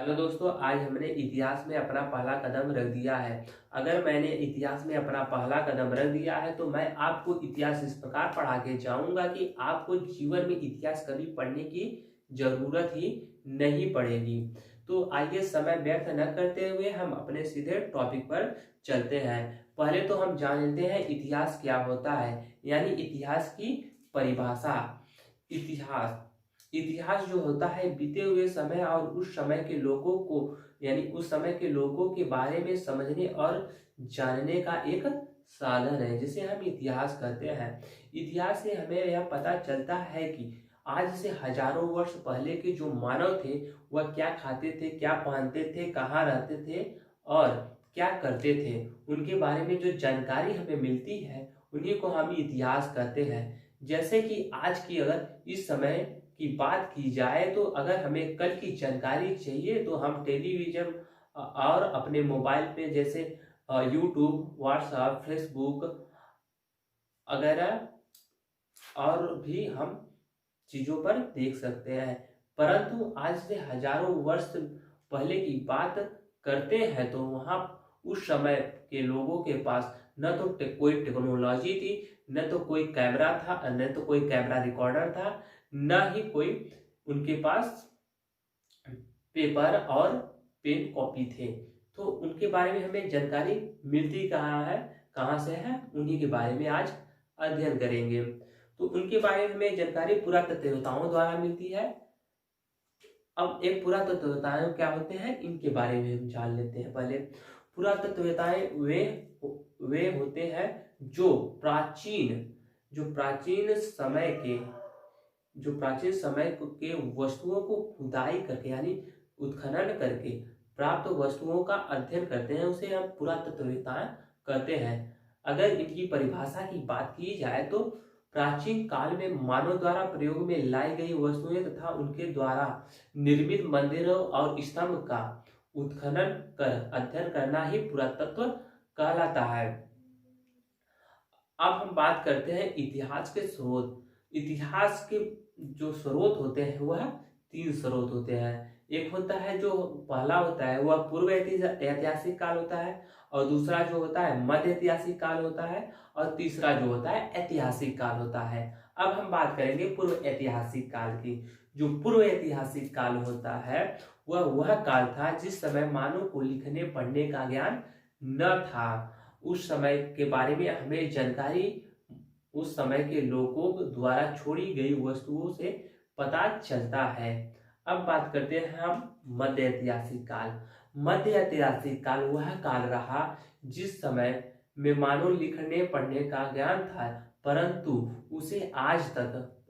Hello दोस्तों, आज हमने इतिहास में अपना पहला कदम रख दिया है। अगर मैंने इतिहास में अपना पहला कदम रख दिया है तो मैं आपको इतिहास इस प्रकार पढ़ा के जाऊंगा कि आपको जीवन में इतिहास कभी पढ़ने की जरूरत ही नहीं पड़ेगी। तो आइए समय व्यर्थ न करते हुए हम अपने सीधे टॉपिक पर चलते हैं। पहले तो हम जान लेते हैं इतिहास क्या होता है, यानी इतिहास की परिभाषा। इतिहास इतिहास जो होता है बीते हुए समय और उस समय के लोगों को, यानी उस समय के लोगों के बारे में समझने और जानने का एक साधन है जिसे हम इतिहास कहते हैं। इतिहास से हमें यह पता चलता है कि आज से हजारों वर्ष पहले के जो मानव थे वह क्या खाते थे, क्या पहनते थे, कहाँ रहते थे और क्या करते थे। उनके बारे में जो जानकारी हमें मिलती है उन्हीं को हम इतिहास कहते हैं। जैसे कि आज की अगर इस समय की बात की जाए तो अगर हमें कल की जानकारी चाहिए तो हम टेलीविजन और अपने मोबाइल पे जैसे यूट्यूब, व्हाट्सएप, फेसबुक वगैरह और भी हम चीज़ों पर देख सकते हैं। परंतु आज से हजारों वर्ष पहले की बात करते हैं तो वहाँ उस समय के लोगों के पास न तो कोई टेक्नोलॉजी थी, न तो कोई कैमरा था, न तो कोई कैमरा रिकॉर्डर था, न ही कोई उनके पास पेपर और पेन कॉपी थे। तो उनके बारे में हमें जानकारी मिलती कहाँ है, कहाँ से है, उन्हीं के बारे में आज अध्ययन करेंगे। तो उनके बारे में हमें जानकारी पुरातत्ववेताओं द्वारा मिलती है। अब एक पुरातत्ववेताएं क्या होते हैं इनके बारे में हम जान लेते हैं। पहले पुरातत्ववेताएं वे होते हैं जो प्राचीन समय के वस्तुओं को खुदाई करके, यानी उत्खनन करके प्राप्त वस्तुओं का अध्ययन करते हैं, उसे हम पुरातत्ववेत्ता कहते हैं। अगर इनकी परिभाषा की बात की जाए तो प्राचीन काल में मानव द्वारा प्रयोग में लाई गई वस्तुएं तथा उनके द्वारा निर्मित मंदिरों और स्तंभ का उत्खनन कर अध्ययन करना ही पुरातत्व कहलाता है। अब हम बात करते हैं इतिहास के स्रोत। इतिहास के जो स्रोत होते हैं वह तीन स्रोत होते हैं। एक होता है जो पहला होता है वह पूर्व ऐतिहासिक काल होता है, और दूसरा जो होता है मध्य ऐतिहासिक काल होता है, और तीसरा जो होता है ऐतिहासिक काल होता है। अब हम बात करेंगे पूर्व ऐतिहासिक काल की। जो पूर्व ऐतिहासिक काल होता है वह काल था जिस समय मानव को लिखने पढ़ने का ज्ञान न था। उस समय के बारे में हमें जानकारी उस समय के लोगों द्वारा छोड़ी गई वस्तुओं से पता चलता है। अब बात करते हैं हम मध्य ऐतिहासिक काल। मध्य ऐतिहासिक काल वह काल रहा जिस समय में मानव लिखने पढ़ने का ज्ञान था, परंतु उसे आज तक,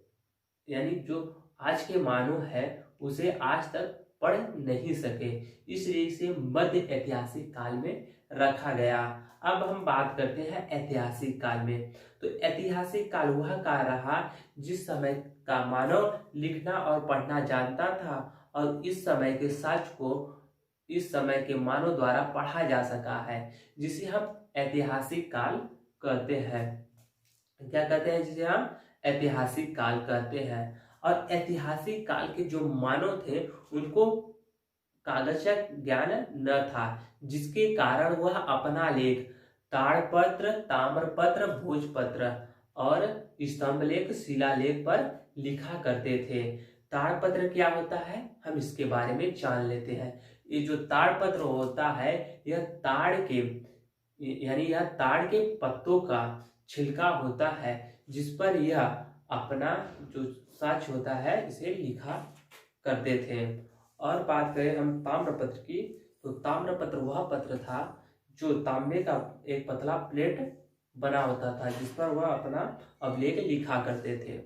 यानी जो आज के मानव है उसे आज तक पढ़ नहीं सके, इसलिए इसे मध्य ऐतिहासिक काल में रखा गया। अब हम बात करते हैं ऐतिहासिक काल में। तो ऐतिहासिक काल वह काल रहा जिस समय का मानव लिखना और पढ़ना जानता था और इस समय के सच को इस समय के मानव द्वारा पढ़ा जा सका है, जिसे हम ऐतिहासिक काल कहते हैं। क्या कहते हैं? जिसे हम ऐतिहासिक काल कहते हैं। और ऐतिहासिक काल के जो मानव थे उनको कागज का ज्ञान न था, जिसके कारण वह अपना लेख ताड़पत्र, ताम्रपत्र, भोजपत्र और स्तंभलेख, शिलालेख पर लिखा करते थे। ताड़पत्र क्या होता है हम इसके बारे में जान लेते हैं। ये जो ताड़पत्र होता है यह ताड़ के पत्तों का छिलका होता है, जिस पर यह अपना जो सच होता है इसे लिखा करते थे। और बात करें हम ताम्रपत्र की, तो ताम्रपत्र वह पत्र था जो तांबे का एक पतला प्लेट बना होता था, जिस पर वह अपना अभिलेख लिखा करते थे।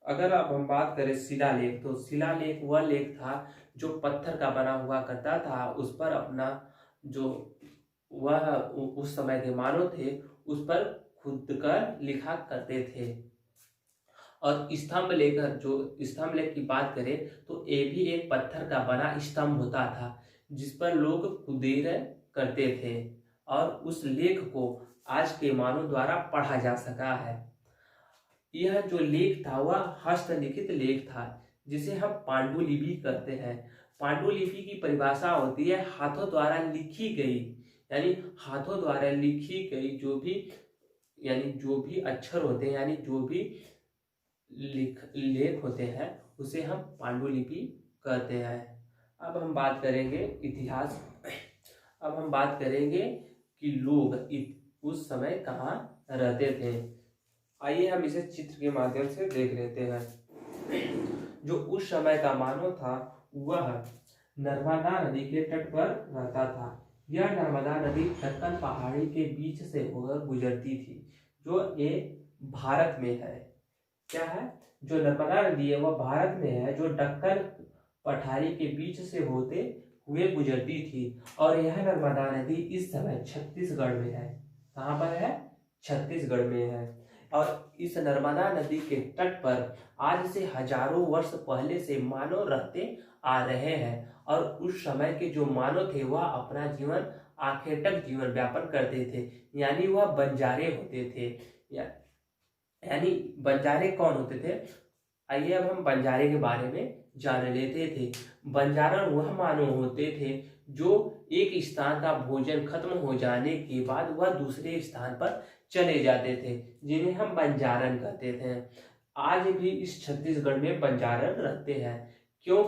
अगर अब हम बात करें शिलालेख, तो शिलालेख वह लेख था जो पत्थर का बना हुआ करता था, उस पर अपना जो वह उस समय के मानव थे उस पर खुद कर लिखा करते थे। और स्तंभ लेख, जो स्तंभ लेख की बात करें तो ये भी एक पत्थर का बना स्तंभ होता था जिस पर लोग खुदेर करते थे, और उस लेख को आज के मानव द्वारा पढ़ा जा सका है। यह जो लेख था वह हस्तलिखित लेख था जिसे हम पांडुलिपि कहते हैं। पांडुलिपि की परिभाषा होती है हाथों द्वारा लिखी गई, यानी हाथों द्वारा लिखी गई जो भी अक्षर होते हैं, यानी जो भी लेख होते हैं, उसे हम पांडुलिपि कहते हैं। अब हम बात करेंगे इतिहास। अब हम बात करेंगे कि लोग उस समय कहाँ रहते थे। आइए हम इसे चित्र के माध्यम से देख लेते हैं। जो उस समय का मानव था वह नर्मदा नदी के तट पर रहता था। यह नर्मदा नदी दक्कन पहाड़ी के बीच से होकर गुजरती थी, जो ये भारत में है। क्या है? जो नर्मदा नदी है वह भारत में है, जो दक्कन पठारी के बीच से होते हुए गुजरती थी। और यह नर्मदा नदी इस समय छत्तीसगढ़ में है। कहाँ पर है? छत्तीसगढ़ में है। और इस नर्मदा नदी के तट पर आज से हजारों वर्ष पहले से मानव रहते आ रहे हैं। और उस समय के जो मानव थे वह अपना जीवन आखिर तक जीवन व्यापन करते थे, यानी वह बंजारे होते थे। यानी बंजारे कौन होते थे? आइए अब हम बंजारे के बारे में जान लेते थे। बंजारण वह मानव होते थे जो एक स्थान का भोजन खत्म हो जाने के बाद वह दूसरे स्थान पर चले जाते थे, जिन्हें हम बंजारण कहते थे। आज भी इस छत्तीसगढ़ में बंजारण रहते हैं। क्यों?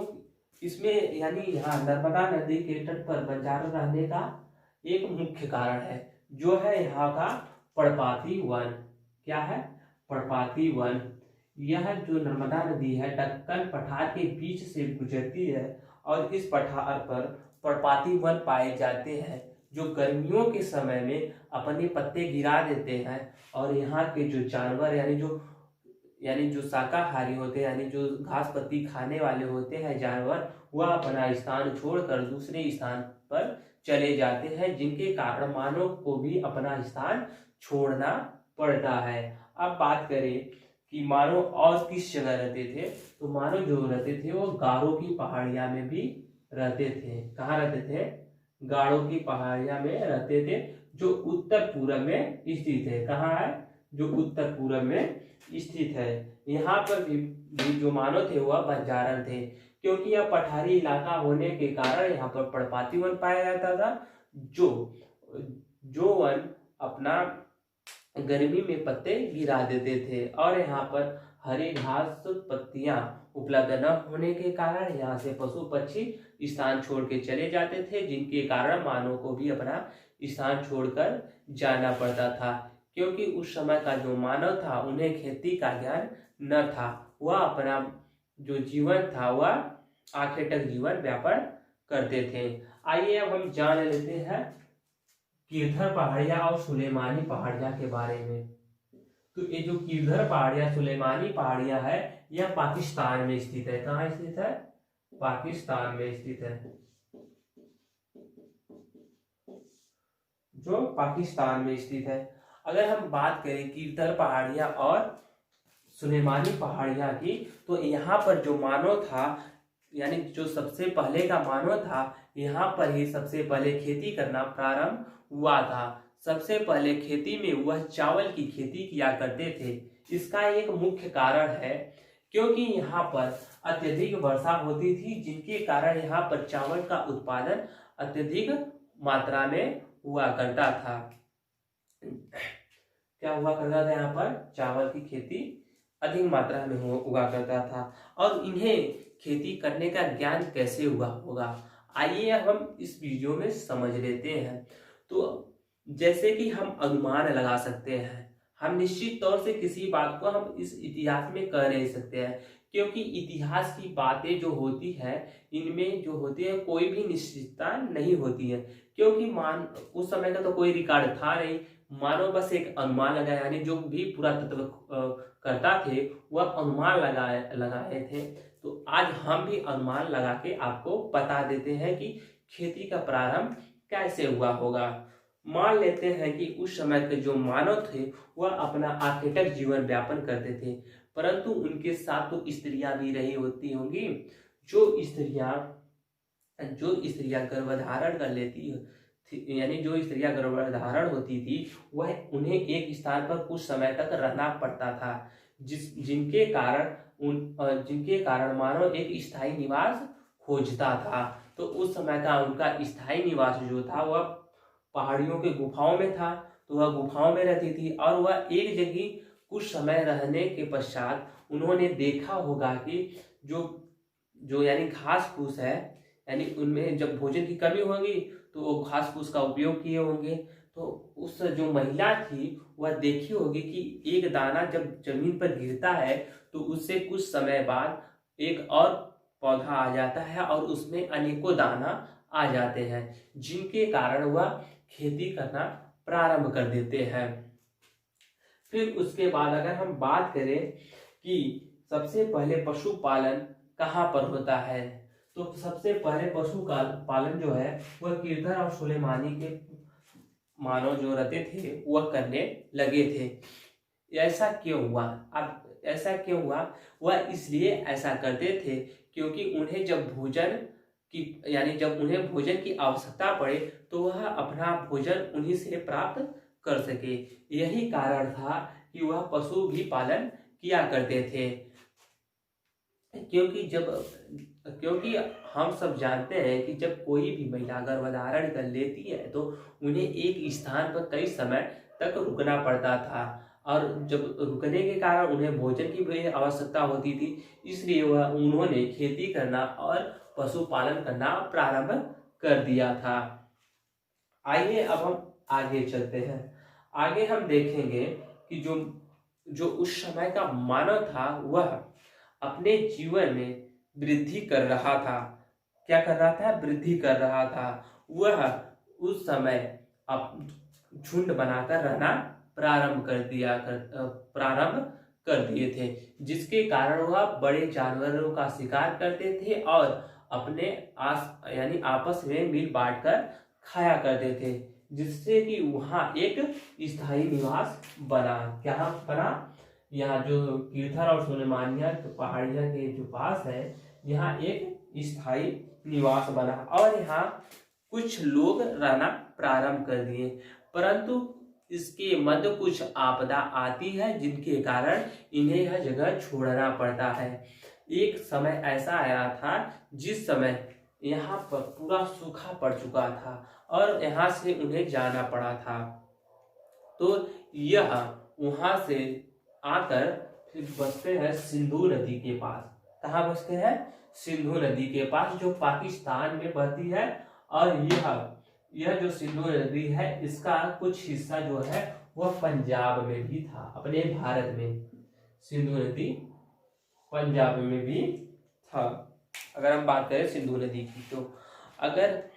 इसमें यानी यहाँ नर्मदा नदी के तट पर बंजारण रहने का एक मुख्य कारण है, जो है यहाँ का पर्णपाती वन। क्या है? पर्णपाती वन। यह जो नर्मदा नदी है दक्कन पठार के बीच से गुजरती है, और इस पठार पर पर्णपाती वन पाए जाते हैं, जो गर्मियों के समय में अपने पत्ते गिरा देते हैं। और यहाँ के जो जानवर यानी जो शाकाहारी होते हैं, यानी जो घास पत्ती खाने वाले होते हैं जानवर, वह अपना स्थान छोड़कर दूसरे स्थान पर चले जाते हैं, जिनके कारण मानव को भी अपना स्थान छोड़ना पड़ता है। अब बात करें कि मानव और किस जगह रहते थे, तो मानव जो रहते थे वो गारो की पहाड़ियां में भी रहते थे। कहाँ रहते थे? गारो की पहाड़ियां में रहते थे, जो उत्तर पूर्व में स्थित है। कहाँ है? जो उत्तर पूर्व में स्थित है। यहाँ पर भी जो मानव थे वह बंजारण थे, क्योंकि यह पठारी इलाका होने के कारण यहाँ पर पर्णपाती वन पाया जाता था, जो वन अपना गर्मी में पत्ते गिरा देते थे। और यहाँ पर हरी घास पत्तियां उपलब्ध न होने के कारण यहाँ से पशु पक्षी स्थान छोड़ के चले जाते थे, जिनके कारण मानव को भी अपना स्थान छोड़कर जाना पड़ता था। क्योंकि उस समय का जो मानव था उन्हें खेती का ज्ञान न था, वह अपना जो जीवन था वह आखिर तक जीवन व्यापन करते थे। आइए अब हम जान लेते हैं गिरधर पहाड़ियां और सुलेमानी पहाड़ियां के बारे में। तो ये जो गिरधर पहाड़ियां सुलेमानी पहाड़ियां है, यह पाकिस्तान में स्थित है। कहाँ स्थित है? पाकिस्तान में स्थित है, जो पाकिस्तान में स्थित है। अगर हम बात करें गिरधर पहाड़ियां और सुलेमानी पहाड़ियां की, तो यहाँ पर जो मानव था, यानी जो सबसे पहले का मानव था, यहाँ पर ही सबसे पहले खेती करना प्रारंभ हुआ था। सबसे पहले खेती में वह चावल की खेती किया करते थे। इसका एक मुख्य कारण है क्योंकि यहाँ पर अत्यधिक वर्षा होती थी, जिनके कारण यहाँ पर चावल का उत्पादन अत्यधिक मात्रा में हुआ करता था। क्या हुआ करता था? यहाँ पर चावल की खेती अधिक मात्रा में हुआ करता था। और इन्हें खेती करने का ज्ञान कैसे हुआ होगा, आइए हम इस वीडियो में समझ लेते हैं। तो जैसे कि हम अनुमान लगा सकते हैं, हम निश्चित तौर से किसी बात को हम इस इतिहास में कह नहीं सकते हैं, क्योंकि इतिहास की बातें जो होती है इनमें जो होती है कोई भी निश्चितता नहीं होती है। क्योंकि उस समय का तो कोई रिकॉर्ड था नहीं, मानो बस एक अनुमान लगाया, यानी जो भी पुरातत्व करता थे वह अनुमान लगाए थे। तो आज हम भी अनुमान लगा के आपको बता देते हैं कि खेती का प्रारंभ कैसे हुआ होगा। मान लेते हैं कि उस समय के जो मानव थे वह अपना आखिर तक जीवन व्यापन करते थे, परंतु उनके साथ तो स्त्रियां भी रही होती होंगी। जो स्त्रियां गर्भधारण कर लेती थी, यानी जो स्त्रियां गर्भधारण होती थी, वह उन्हें एक स्थान पर कुछ समय तक रहना पड़ता था, जिनके कारण मानव एक स्थायी निवास खोजता था। तो उस समय का उनका स्थायी निवास जो था वह पहाड़ियों के गुफाओं में था। तो वह गुफाओं में रहती थी और वह एक जगह कुछ समय रहने के पश्चात उन्होंने देखा होगा कि जो जो यानी घास फूस है, यानी उनमें जब भोजन की कमी होगी तो वो घास फूस का उपयोग किए होंगे। तो उस जो महिला थी वह देखी होगी कि एक दाना जब जमीन पर गिरता है तो उससे कुछ समय बाद एक और पौधा आ जाता है और उसमें अनेकों दाना आ जाते हैं, जिनके कारण वह खेती करना प्रारंभ कर देते हैं। फिर उसके बाद अगर हम बात करें कि सबसे पहले पशुपालन कहाँ पर होता है, तो सबसे पहले पशु पालन जो है वह गिरधर और सुलेमानी के मानव जो रहते थे वह करने लगे थे। ऐसा क्यों हुआ? अब ऐसा क्यों हुआ? वह इसलिए ऐसा करते थे क्योंकि उन्हें जब भोजन की यानी जब उन्हें भोजन की आवश्यकता पड़े तो वह अपना भोजन उन्हीं से प्राप्त कर सके। यही कारण था कि वह पशु भी पालन किया करते थे। क्योंकि हम सब जानते हैं कि जब कोई भी महिला गर्भधारण कर लेती है तो उन्हें एक स्थान पर कई समय तक रुकना पड़ता था और जब रुकने के कारण उन्हें भोजन की भी आवश्यकता होती थी। इसलिए उन्होंने खेती करना और पशुपालन करना प्रारंभ कर दिया था। आइए अब हम आगे चलते हैं। आगे हम देखेंगे कि जो उस समय का मानव था वह अपने जीवन में वृद्धि कर रहा था। क्या कर रहा था? वृद्धि कर रहा था। वह उस समय अब झुंड बनाकर रहना प्रारंभ कर दिए थे, जिसके कारण वह बड़े जानवरों का शिकार करते थे और अपने यानी आपस में मिल बांट कर खाया करते थे, जिससे कि वहां एक स्थायी निवास बना। क्या बना? यहाँ जो गिरधर और सुलेमानिया पहाड़िया के जो पास है यहाँ एक स्थायी निवास बना और यहाँ कुछ लोग रहना प्रारंभ कर दिए। परंतु इसके मध्य कुछ आपदा आती है जिनके कारण इन्हें यह जगह छोड़ना पड़ता है। एक समय ऐसा आया था जिस समय यहाँ पर पूरा सूखा पड़ चुका था और यहाँ से उन्हें जाना पड़ा था। तो यह वहां से आकर फिर बसते हैं सिंधु नदी के पास। कहाँ बसते हैं? सिंधु नदी के पास, जो पाकिस्तान में बहती है। और यह जो सिंधु नदी है इसका कुछ हिस्सा जो है वह पंजाब में भी था। अपने भारत में सिंधु नदी पंजाब में भी था। अगर हम बात करें सिंधु नदी की, तो अगर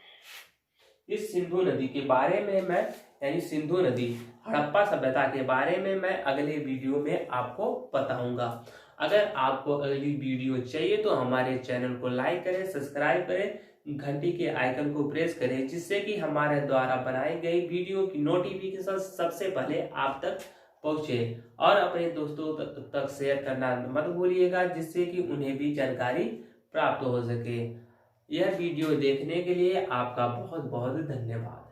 इस सिंधु नदी के बारे में मैं यानी सिंधु नदी हड़प्पा सभ्यता के बारे में मैं अगले वीडियो में आपको बताऊंगा। अगर आपको अगली वीडियो चाहिए तो हमारे चैनल को लाइक करें, सब्सक्राइब करें, घंटी के आइकन को प्रेस करें, जिससे कि हमारे द्वारा बनाई गई वीडियो की नोटिफिकेशन सबसे पहले आप तक पहुंचे। और अपने दोस्तों तक शेयर करना मत भूलिएगा, जिससे कि उन्हें भी जानकारी प्राप्त हो सके। यह वीडियो देखने के लिए आपका बहुत बहुत धन्यवाद।